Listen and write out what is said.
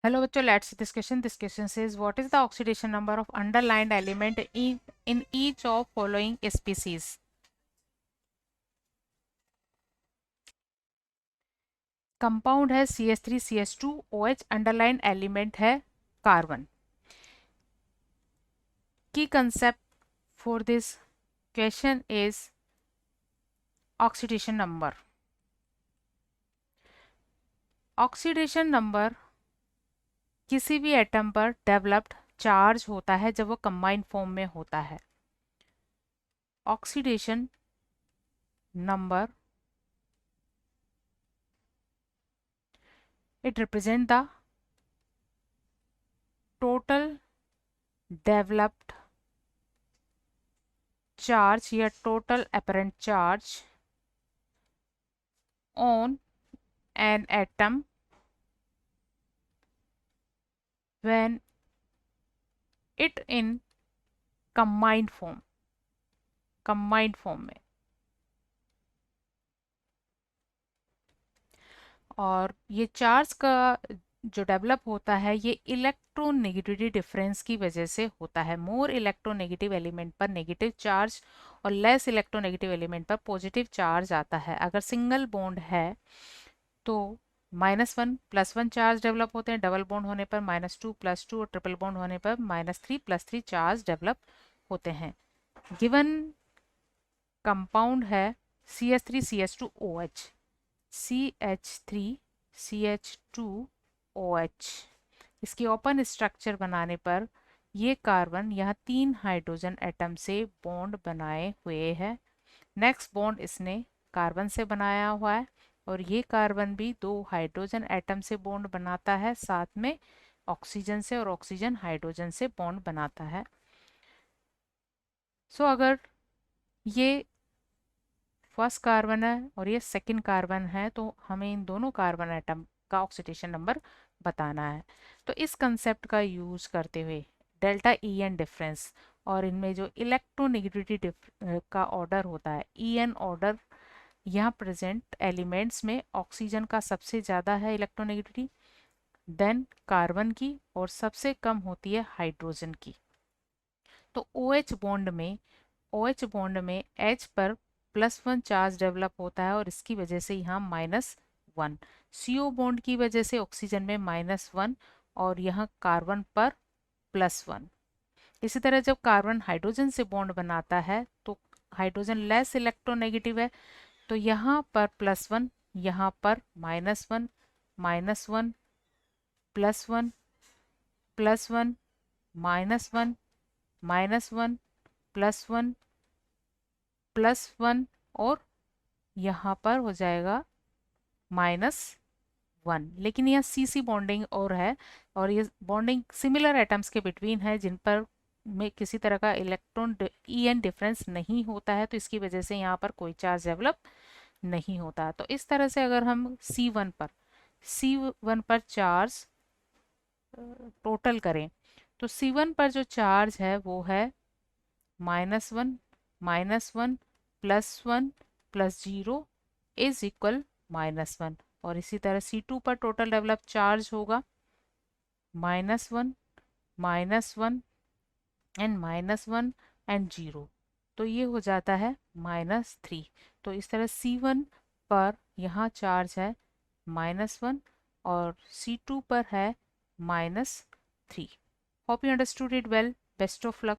Hello bachcho, let's see this question. This question says what is the oxidation number of underlined element in each of following species? Compound है CH3CH2OH, underline element है carbon. की concept for this question is oxidation number. Oxidation number किसी भी atom पर developed charge होता है जब वो कंबाइंड फॉर्म में होता है. Oxidation number it represent the total developed charge या total apparent charge on an atom when it in combined form में. और ये चार्ज का जो डेवलप होता है ये इलेक्ट्रोनेगेटिविटी डिफरेंस की वजह से होता है. मोर इलेक्ट्रोनेगेटिव एलिमेंट पर नेगेटिव चार्ज और लेस इलेक्ट्रोनेगेटिव एलिमेंट पर पॉजिटिव चार्ज आता है. अगर सिंगल बॉन्ड है तो -1 +1 चार्ज डेवलप होते हैं, डबल बॉन्ड होने पर -2 +2 और ट्रिपल बॉन्ड होने पर -3 +3 चार्ज डेवलप होते हैं. गिवन कंपाउंड है CH3CH2OH. CH3CH2OH. इसकी ओपन स्ट्रक्चर बनाने पर ये कार्बन यहाँ 3 हाइड्रोजन एटम से बॉन्ड बनाए हुए है. नेक्स्ट बॉन्ड इसने कार्बन से बनाया हुआ है और ये कार्बन भी 2 हाइड्रोजन एटम से बॉन्ड बनाता है, साथ में ऑक्सीजन से, और ऑक्सीजन हाइड्रोजन से बॉन्ड बनाता है. सो अगर ये फर्स्ट कार्बन है और ये सेकंड कार्बन है तो हमें इन दोनों कार्बन एटम का ऑक्सीडेशन नंबर बताना है. तो इस कंसेप्ट का यूज करते हुए डेल्टा ई एन डिफरेंस और इनमें जो इलेक्ट्रोनेगेटिविटी का ऑर्डर होता है ई एन ऑर्डर, यहाँ प्रेजेंट एलिमेंट्स में ऑक्सीजन का सबसे ज़्यादा है इलेक्ट्रोनेगेटिविटी, देन कार्बन की, और सबसे कम होती है हाइड्रोजन की. तो OH बॉन्ड में H पर +1 चार्ज डेवलप होता है और इसकी वजह से यहाँ -1. CO बॉन्ड की वजह से ऑक्सीजन में -1 और यहाँ कार्बन पर +1. इसी तरह जब कार्बन हाइड्रोजन से बॉन्ड बनाता है तो हाइड्रोजन लेस इलेक्ट्रोनेगेटिव है, तो यहाँ पर +1, यहाँ पर -1, -1, +1, +1, -1, -1, +1, +1 और यहाँ पर हो जाएगा -1. लेकिन यह CC बॉन्डिंग और है और ये बॉन्डिंग सिमिलर एटम्स के बिटवीन है जिन पर में किसी तरह का इलेक्ट्रॉन EN डिफरेंस नहीं होता है, तो इसकी वजह से यहाँ पर कोई चार्ज डेवलप नहीं होता. तो इस तरह से अगर हम C1 पर चार्ज टोटल करें तो C1 पर जो चार्ज है वो है -1, -1, +1 +0 इज इक्वल -1. और इसी तरह C2 पर टोटल डेवलप चार्ज होगा -1, -1 एंड -1 एंड 0, तो ये हो जाता है -3. तो इस तरह C1 पर यहाँ चार्ज है -1 और C2 पर है -3. Hope you understood it well. Best of luck.